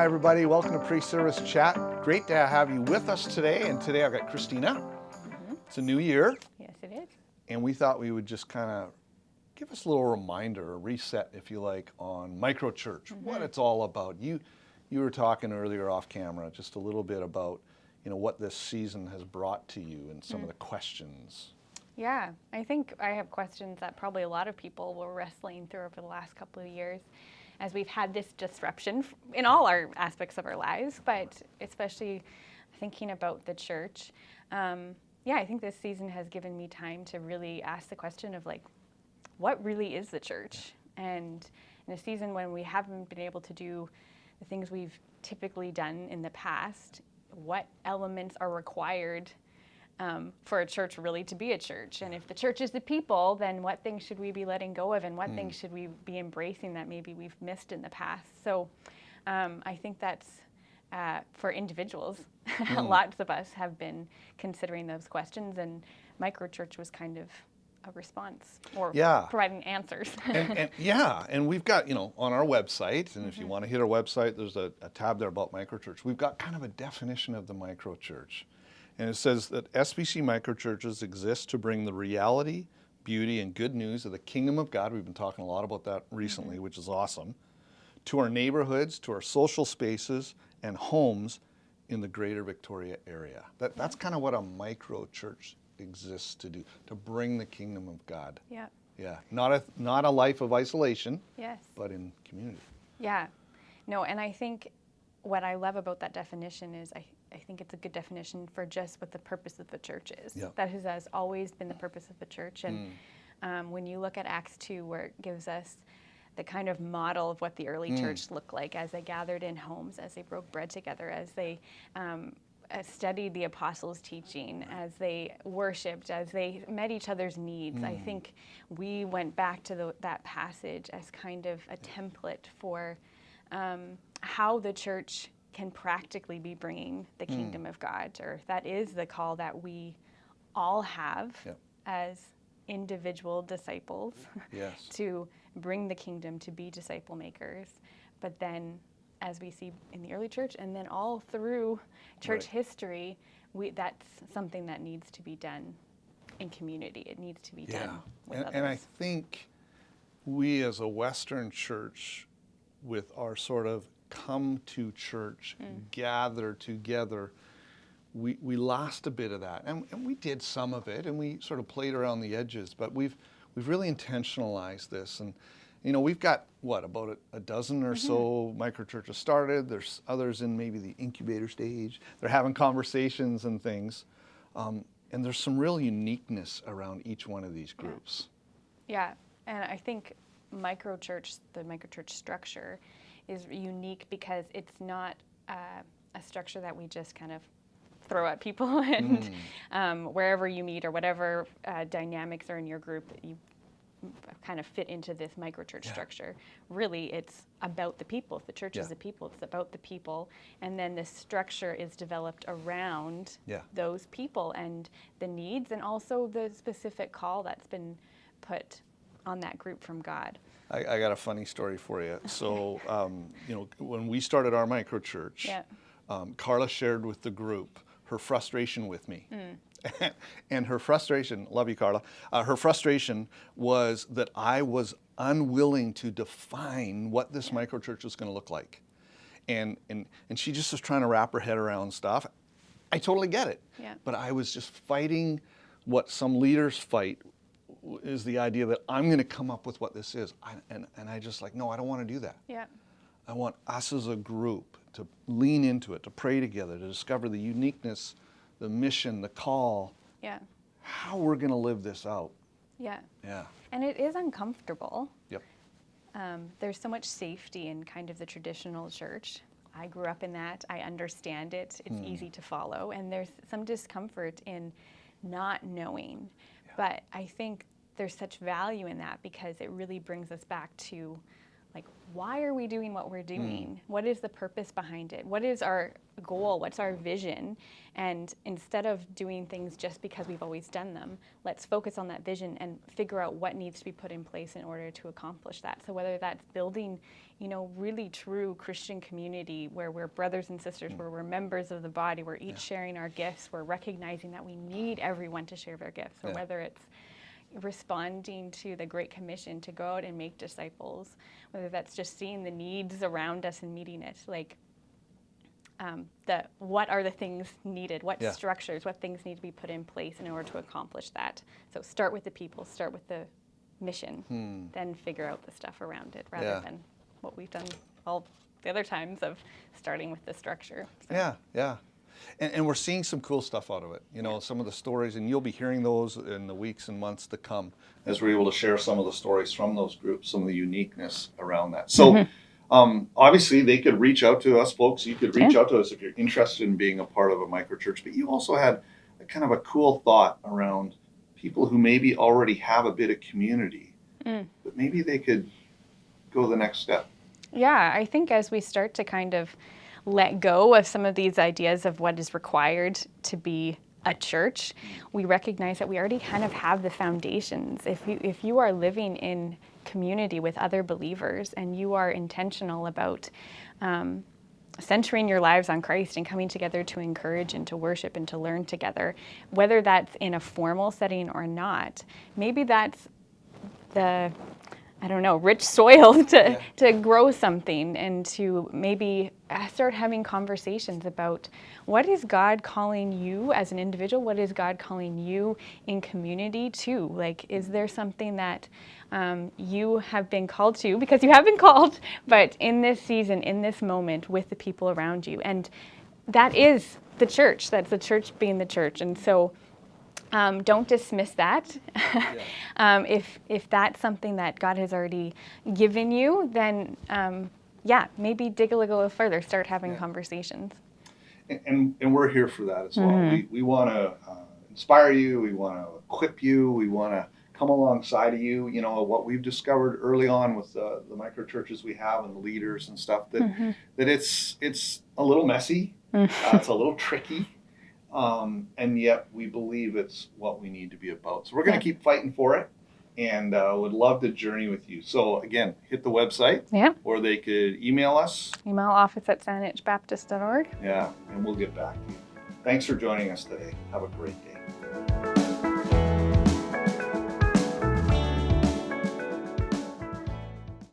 Hi everybody, welcome to Preservice Chat. Great to have you with us today, and today I've got Christina. It's a new year. Yes, it is. And we thought we would just kind of give us a little reminder, a reset if you like, on microchurch, what it's all about. You were talking earlier off camera just a little bit about, what this season has brought to you and some of the questions. Yeah, I think I have questions that probably a lot of people were wrestling through over the last couple of years as we've had this disruption in all our aspects of our lives, but especially thinking about the church. I think this season has given me time to really ask the question of what really is the church? And in a season when we haven't been able to do the things we've typically done in the past, what elements are required for a church really to be a church? And if the church is the people, then what things should we be letting go of, and what things should we be embracing that maybe we've missed in the past? So I think that's for individuals. Lots of us have been considering those questions, and microchurch was kind of a response, or providing answers. and we've got, on our website, and if you want to hit our website, there's a tab there about microchurch. We've got kind of a definition of the microchurch. And it says that SBC microchurches exist to bring the reality, beauty, and good news of the kingdom of God. We've been talking a lot about that recently, which is awesome. To our neighborhoods, to our social spaces, and homes in the greater Victoria area. That's kind of what a microchurch exists to do, to bring the kingdom of God. Yeah. Yeah. Not a life of isolation. Yes. But in community. Yeah. No, and I think what I love about that definition is I think it's a good definition for just what the purpose of the church is. Yeah. That has always been the purpose of the church. And when you look at Acts 2, where it gives us the kind of model of what the early church looked like as they gathered in homes, as they broke bread together, as they studied the apostles' teaching, as they worshiped, as they met each other's needs. I think we went back to that passage as kind of a template for how the church can practically be bringing the kingdom of God, or that is the call that we all have as individual disciples to bring the kingdom, to be disciple makers. But then, as we see in the early church, and then all through church history, that's something that needs to be done in community. It needs to be done with others. And I think we as a Western church, with our sort of come to church, gather together, we lost a bit of that. And we did some of it, and we sort of played around the edges, but we've really intentionalized this. And we've got, about a dozen or so microchurches started. There's others in maybe the incubator stage. They're having conversations and things. And there's some real uniqueness around each one of these groups. Yeah, and I think the microchurch structure is unique because it's not a structure that we just kind of throw at people and wherever you meet or whatever dynamics are in your group, you kind of fit into this microchurch structure. Really, it's about the people. If the church is the people, it's about the people. And then the structure is developed around those people and the needs, and also the specific call that's been put on that group from God. I got a funny story for you. So, when we started our microchurch, Carla shared with the group her frustration with me. And her frustration, love you, Carla, her frustration was that I was unwilling to define what this microchurch was going to look like. And she just was trying to wrap her head around stuff. I totally get it. Yeah. But I was just fighting what some leaders fight, is the idea that I'm going to come up with what this is. And I just no, I don't want to do that. Yeah. I want us as a group to lean into it, to pray together, to discover the uniqueness, the mission, the call, how we're going to live this out. Yeah. Yeah. And it is uncomfortable. Yep. There's so much safety in kind of the traditional church. I grew up in that. I understand it. It's easy to follow. And there's some discomfort in not knowing. Yeah. But I think there's such value in that because it really brings us back to like, why are we doing what we're doing? What is the purpose behind it? What is our goal? What's our vision? And instead of doing things just because we've always done them, let's focus on that vision and figure out what needs to be put in place in order to accomplish that. So whether that's building, really true Christian community where we're brothers and sisters, where we're members of the body, we're each sharing our gifts, we're recognizing that we need everyone to share their gifts, or whether it's responding to the Great Commission to go out and make disciples, whether that's just seeing the needs around us and meeting it, like what are the things needed, what structures, what things need to be put in place in order to accomplish that. So start with the people, start with the mission, then figure out the stuff around it, rather than what we've done all the other times of starting with the structure. So. Yeah. And we're seeing some cool stuff out of it. Some of the stories, and you'll be hearing those in the weeks and months to come as we're able to share some of the stories from those groups, some of the uniqueness around that. So obviously they could reach out to us, folks. You could reach out to us if you're interested in being a part of a microchurch. But you also had a kind of a cool thought around people who maybe already have a bit of community, but maybe they could go the next step. Yeah, I think as we start to kind of let go of some of these ideas of what is required to be a church, we recognize that we already kind of have the foundations. If you are living in community with other believers and you are intentional about centering your lives on Christ and coming together to encourage and to worship and to learn together, whether that's in a formal setting or not, maybe that's the rich soil to grow something, and to maybe start having conversations about what is God calling you as an individual? What is God calling you in community to? Like, is there something that you have been called to, because you have been called, but in this season, in this moment, with the people around you? And that is the church. That's the church being the church. And so don't dismiss that. If that's something that God has already given you, then maybe dig a little further, start having conversations. And we're here for that as well. We want to inspire you. We want to equip you. We want to come alongside of you. What we've discovered early on with the micro churches we have and the leaders and stuff, that it's a little messy. It's a little tricky. And yet we believe it's what we need to be about. So we're going to keep fighting for it, and would love to journey with you. So again, hit the website, or they could email us. Email office@sandwichbaptist.org. Yeah, and we'll get back to you. Thanks for joining us today. Have a great day.